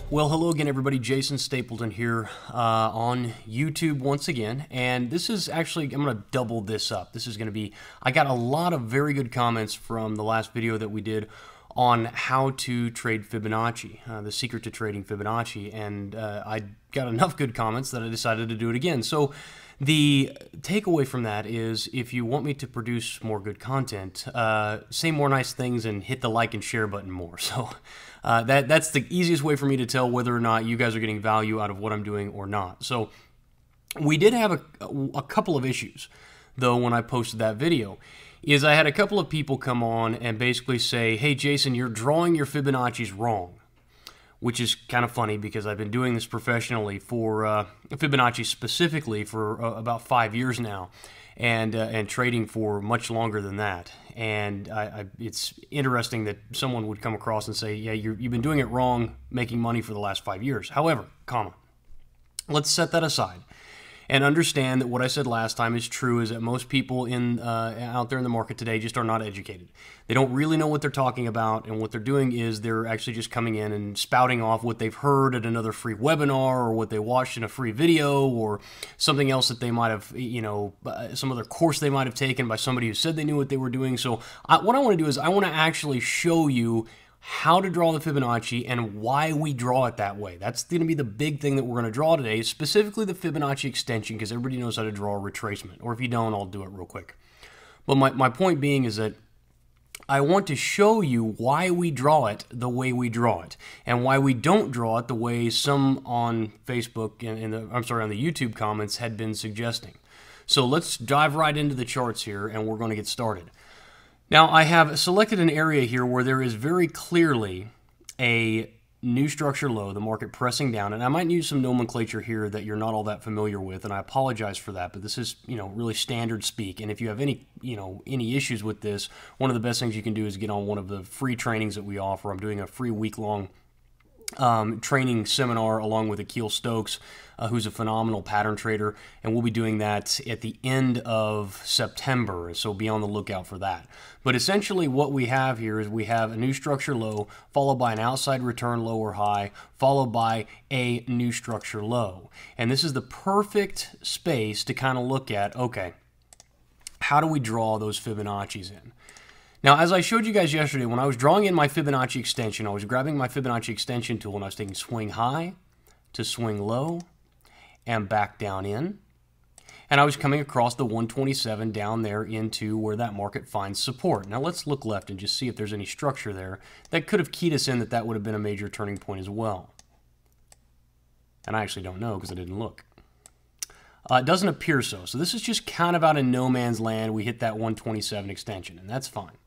Well, hello again, everybody. Jason Stapleton here on YouTube once again. And this is actually, I'm going to double this up. This is going to be, I got a lot of very good comments from the last video that we did on how to trade Fibonacci, the secret to trading Fibonacci. And I got enough good comments that I decided to do it again. So the takeaway from that is, if you want me to produce more good content, say more nice things and hit the like and share button more. So that's the easiest way for me to tell whether or not you guys are getting value out of what I'm doing or not. So we did have a couple of issues, though, when I posted that video. Is I had a couple of people come on and basically say, hey, Jason, you're drawing your Fibonacci's wrong. Which is kind of funny because I've been doing this professionally for Fibonacci specifically for about 5 years now, and trading for much longer than that. And it's interesting that someone would come across and say, yeah, you've been doing it wrong, making money for the last 5 years. However, let's set that aside and understand that what I said last time is true, is that most people out there in the market today just are not educated. They don't really know what they're talking about, and what they're doing is they're actually just coming in and spouting off what they've heard at another free webinar, or what they watched in a free video, or something else that they might have, some other course they might have taken by somebody who said they knew what they were doing. So what I want to do is I want to actually show you how to draw the Fibonacci and why we draw it that way. That's going to be the big thing that we're going to draw today, specifically the Fibonacci extension, because everybody knows how to draw a retracement. Or if you don't, I'll do it real quick. But my point being is that I want to show you why we draw it the way we draw it, and why we don't draw it the way some on Facebook and on the YouTube comments had been suggesting. So let's dive right into the charts here, and we're going to get started. Now, I have selected an area here where there is very clearly a new structure low, the market pressing down, and I might use some nomenclature here that you're not all that familiar with, and I apologize for that, but this is, really standard speak. And if you have any issues with this, one of the best things you can do is get on one of the free trainings that we offer. I'm doing a free week-long training seminar along with Akil Stokes, who's a phenomenal pattern trader, and we'll be doing that at the end of September, so be on the lookout for that. But essentially what we have here is we have a new structure low, followed by an outside return low or high, followed by a new structure low. And this is the perfect space to kind of look at, okay, how do we draw those Fibonacci's in? Now, as I showed you guys yesterday, when I was drawing in my Fibonacci extension, I was grabbing my Fibonacci extension tool and I was taking swing high to swing low and back down in. And I was coming across the 127 down there into where that market finds support. Now, let's look left and just see if there's any structure there that could have keyed us in that would have been a major turning point as well. And I actually don't know because I didn't look. It doesn't appear so. So this is just kind of out in no man's land. We hit that 127 extension, and that's fine.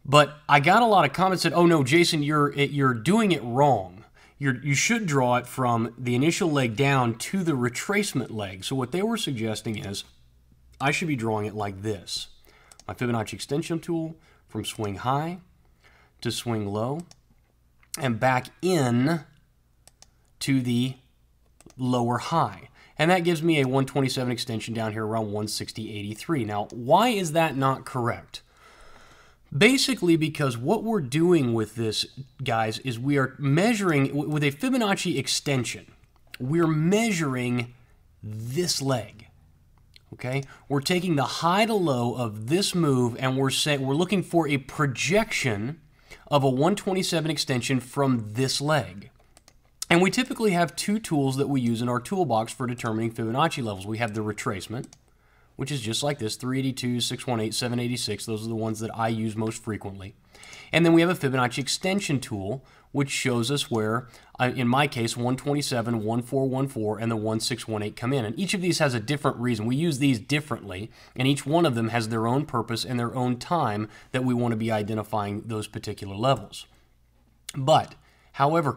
But I got a lot of comments that, oh no, Jason, you're doing it wrong. You should draw it from the initial leg down to the retracement leg. So what they were suggesting is I should be drawing it like this. My Fibonacci extension tool from swing high to swing low and back in to the lower high. And that gives me a 127 extension down here around 160.83. Now, why is that not correct? Basically because what we're doing with this, guys, is we are measuring, with a Fibonacci extension, we're measuring this leg, okay? We're taking the high to low of this move, and we're looking for a projection of a 127 extension from this leg. And we typically have two tools that we use in our toolbox for determining Fibonacci levels. We have the retracement, which is just like this, 382, 618, 786. Those are the ones that I use most frequently. And then we have a Fibonacci extension tool, which shows us where, in my case, 127, 1414, and the 1618 come in. And each of these has a different reason. We use these differently, and each one of them has their own purpose and their own time that we want to be identifying those particular levels. But, however,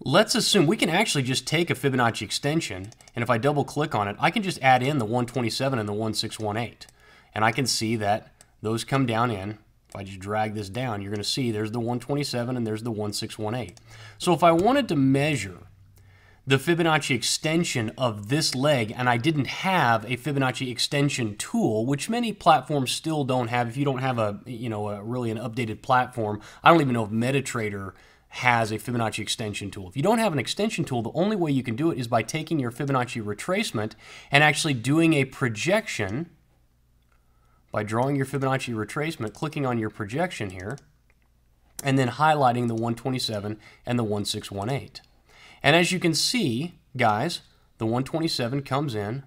let's assume we can actually just take a Fibonacci extension, and if I double click on it, I can just add in the 127 and the 1618. And I can see that those come down in. If I just drag this down, you're going to see there's the 127 and there's the 1618. So if I wanted to measure the Fibonacci extension of this leg, and I didn't have a Fibonacci extension tool, which many platforms still don't have. If you don't have a really an updated platform, I don't even know if MetaTrader has a Fibonacci extension tool. If you don't have an extension tool, the only way you can do it is by taking your Fibonacci retracement and actually doing a projection by drawing your Fibonacci retracement, clicking on your projection here, and then highlighting the 127 and the 1618. And as you can see, guys, the 127 comes in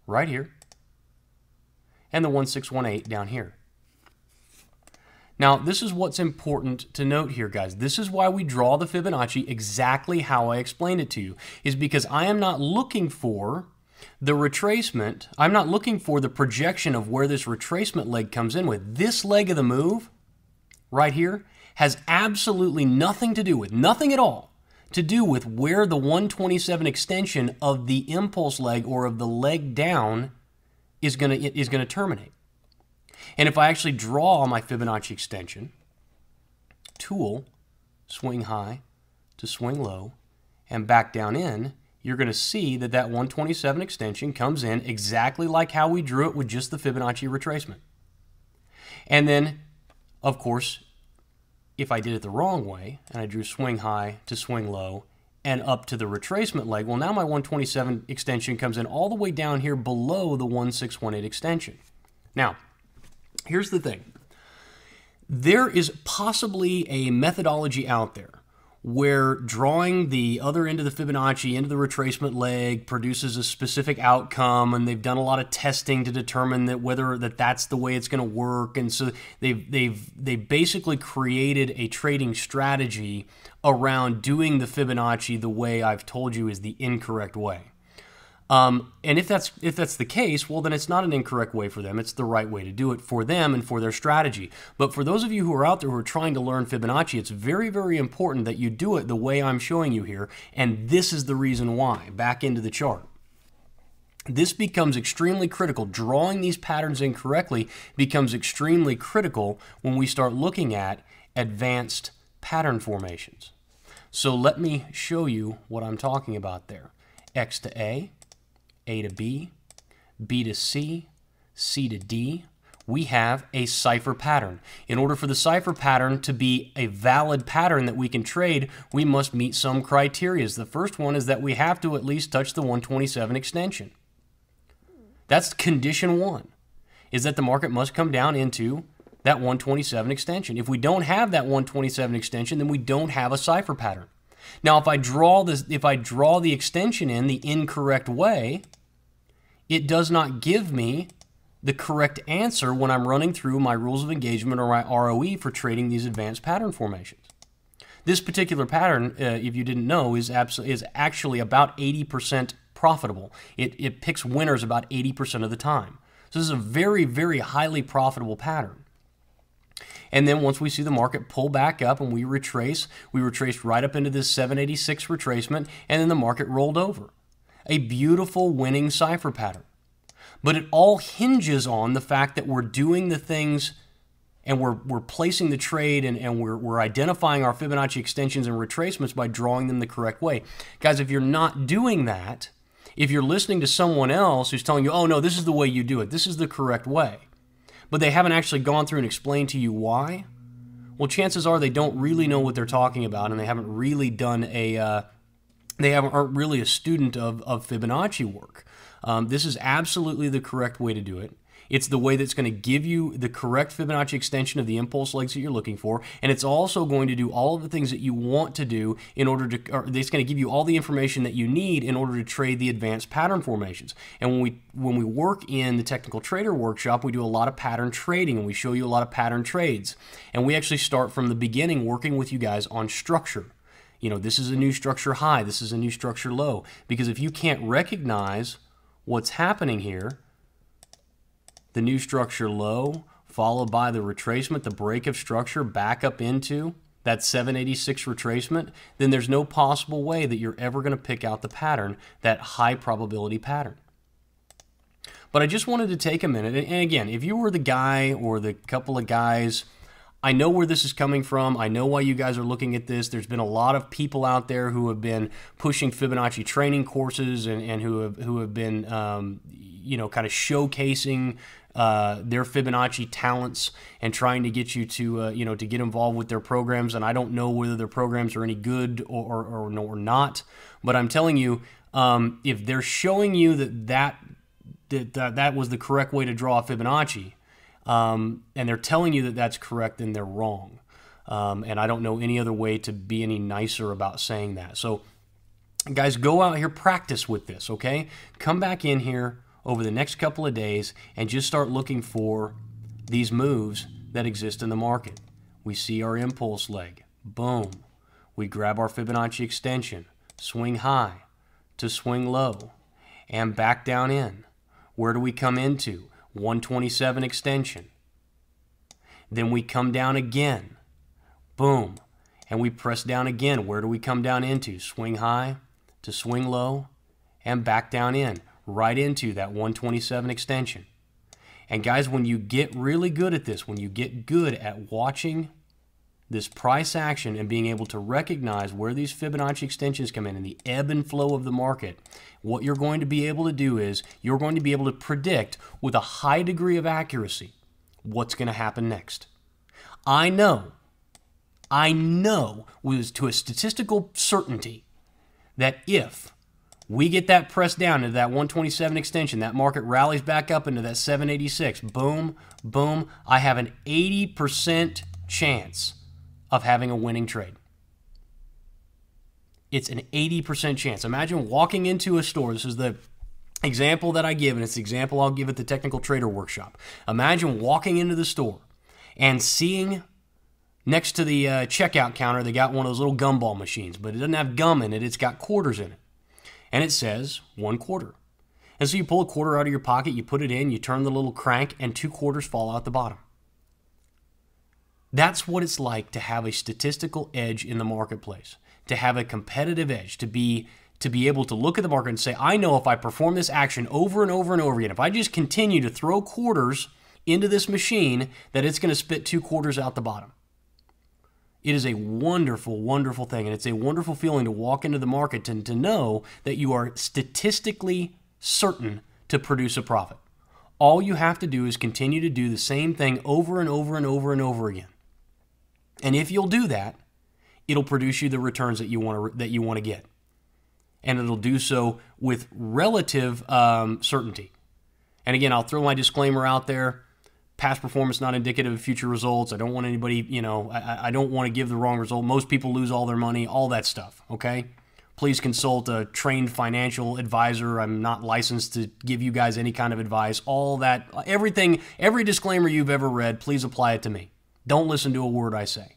right here, and the 1618 down here. Now, this is what's important to note here, guys. This is why we draw the Fibonacci exactly how I explained it to you, is because I am not looking for the retracement. I'm not looking for the projection of where this retracement leg comes in with. This leg of the move right here has absolutely nothing to do with, nothing at all, to do with where the 127 extension of the impulse leg or of the leg down is going to terminate. And if I actually draw my Fibonacci extension, tool, swing high to swing low, and back down in, you're going to see that that 127 extension comes in exactly like how we drew it with just the Fibonacci retracement. And then, of course, if I did it the wrong way, and I drew swing high to swing low and up to the retracement leg, well, now my 127 extension comes in all the way down here below the 1618 extension. Now, here's the thing. There is possibly a methodology out there where drawing the other end of the Fibonacci into the retracement leg produces a specific outcome, and they've done a lot of testing to determine that whether that's the way it's going to work. And so they've basically created a trading strategy around doing the Fibonacci the way I've told you is the incorrect way. And if that's the case, well, then it's not an incorrect way for them. It's the right way to do it for them and for their strategy. But for those of you who are out there who are trying to learn Fibonacci, it's very, very important that you do it the way I'm showing you here. And this is the reason why. Back into the chart. This becomes extremely critical. Drawing these patterns incorrectly becomes extremely critical when we start looking at advanced pattern formations. So let me show you what I'm talking about there. X to A to B, B to C, C to D, we have a cipher pattern. In order for the cipher pattern to be a valid pattern that we can trade, we must meet some criteria. The first one is that we have to at least touch the 127 extension. That's condition one, is that the market must come down into that 127 extension. If we don't have that 127 extension, then we don't have a cipher pattern. Now, if I draw the extension in the incorrect way, it does not give me the correct answer when I'm running through my rules of engagement or my ROE for trading these advanced pattern formations. This particular pattern, if you didn't know, is actually about 80% profitable. It picks winners about 80% of the time. So this is a very, very highly profitable pattern. And then once we see the market pull back up and we retraced right up into this 786 retracement, and then the market rolled over. A beautiful winning cipher pattern. But it all hinges on the fact that we're doing the things and we're placing the trade and we're identifying our Fibonacci extensions and retracements by drawing them the correct way. Guys, if you're not doing that, if you're listening to someone else who's telling you, oh no, this is the way you do it, this is the correct way, but they haven't actually gone through and explained to you why, well, chances are they don't really know what they're talking about, and they haven't really done aren't really a student of Fibonacci work. This is absolutely the correct way to do it. It's the way that's going to give you the correct Fibonacci extension of the impulse legs that you're looking for, and it's also going to do all of the things that you want to do in order to, or it's going to give you all the information that you need in order to trade the advanced pattern formations. And when we work in the Technical Trader Workshop, we do a lot of pattern trading, and we show you a lot of pattern trades. And we actually start from the beginning working with you guys on structure. You know, this is a new structure high, this is a new structure low, because if you can't recognize what's happening here, the new structure low, followed by the retracement, the break of structure back up into that 786 retracement, then there's no possible way that you're ever going to pick out the pattern, that high probability pattern. But I just wanted to take a minute, and again, if you were the guy or the couple of guys, I know where this is coming from. I know why you guys are looking at this. There's been a lot of people out there who have been pushing Fibonacci training courses and who have been, you know, kind of showcasing their Fibonacci talents and trying to get you to to get involved with their programs. And I don't know whether their programs are any good or not, but I'm telling you, if they're showing you that was the correct way to draw a Fibonacci, and they're telling you that that's correct, then they're wrong. And I don't know any other way to be any nicer about saying that. So guys, go out here, practice with this, okay? Come back in here over the next couple of days and just start looking for these moves that exist in the market. We see our impulse leg. Boom. We grab our Fibonacci extension, swing high to swing low, and back down in. Where do we come into? 127 extension. Then we come down again. Boom. And we press down again. Where do we come down into? Swing high to swing low and back down in. Right into that 127 extension. And guys, when you get really good at this, when you get good at watching this price action and being able to recognize where these Fibonacci extensions come in and the ebb and flow of the market, what you're going to be able to do is you're going to be able to predict with a high degree of accuracy what's going to happen next. I know with to a statistical certainty that if we get that pressed down into that 127 extension, that market rallies back up into that 786, boom, boom, I have an 80% chance of having a winning trade. It's an 80% chance. Imagine walking into a store. This is the example that I give, and it's the example I'll give at the Technical Trader Workshop. Imagine walking into the store and seeing next to the checkout counter, they got one of those little gumball machines, but it doesn't have gum in it. It's got quarters in it. And it says 1 quarter. And so you pull a quarter out of your pocket, you put it in, you turn the little crank, and 2 quarters fall out the bottom. That's what it's like to have a statistical edge in the marketplace, to have a competitive edge, to be able to look at the market and say, I know if I perform this action over and over and over again, if I just continue to throw quarters into this machine, that it's going to spit 2 quarters out the bottom. It is a wonderful, wonderful thing, and it's a wonderful feeling to walk into the market and to know that you are statistically certain to produce a profit. All you have to do is continue to do the same thing over and over and over and over again. And if you'll do that, it'll produce you the returns that you want to get. And it'll do so with relative certainty. And again, I'll throw my disclaimer out there. Past performance not indicative of future results. I don't want anybody, I don't want to give the wrong result. Most people lose all their money, all that stuff, okay? Please consult a trained financial advisor. I'm not licensed to give you guys any kind of advice. All that, everything, every disclaimer you've ever read, please apply it to me. Don't listen to a word I say,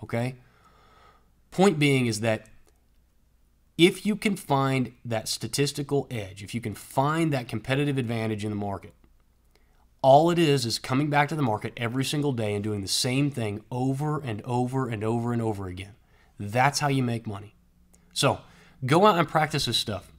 okay? Point being is that if you can find that statistical edge, if you can find that competitive advantage in the market, all it is coming back to the market every single day and doing the same thing over and over and over and over again. That's how you make money. So go out and practice this stuff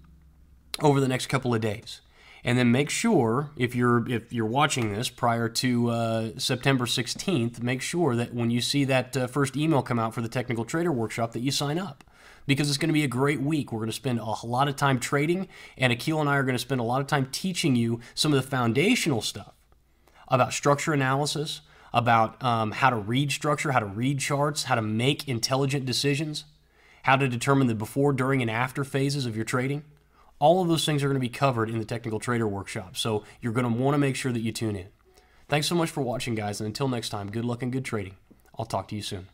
over the next couple of days. And then make sure, if you're watching this prior to September 16th, make sure that when you see that first email come out for the Technical Trader Workshop that you sign up. Because it's going to be a great week. We're going to spend a lot of time trading, and Akil and I are going to spend a lot of time teaching you some of the foundational stuff about structure analysis, about how to read structure, how to read charts, how to make intelligent decisions, how to determine the before, during, and after phases of your trading. All of those things are going to be covered in the Technical Trader Workshop, so you're going to want to make sure that you tune in. Thanks so much for watching, guys, and until next time, good luck and good trading. I'll talk to you soon.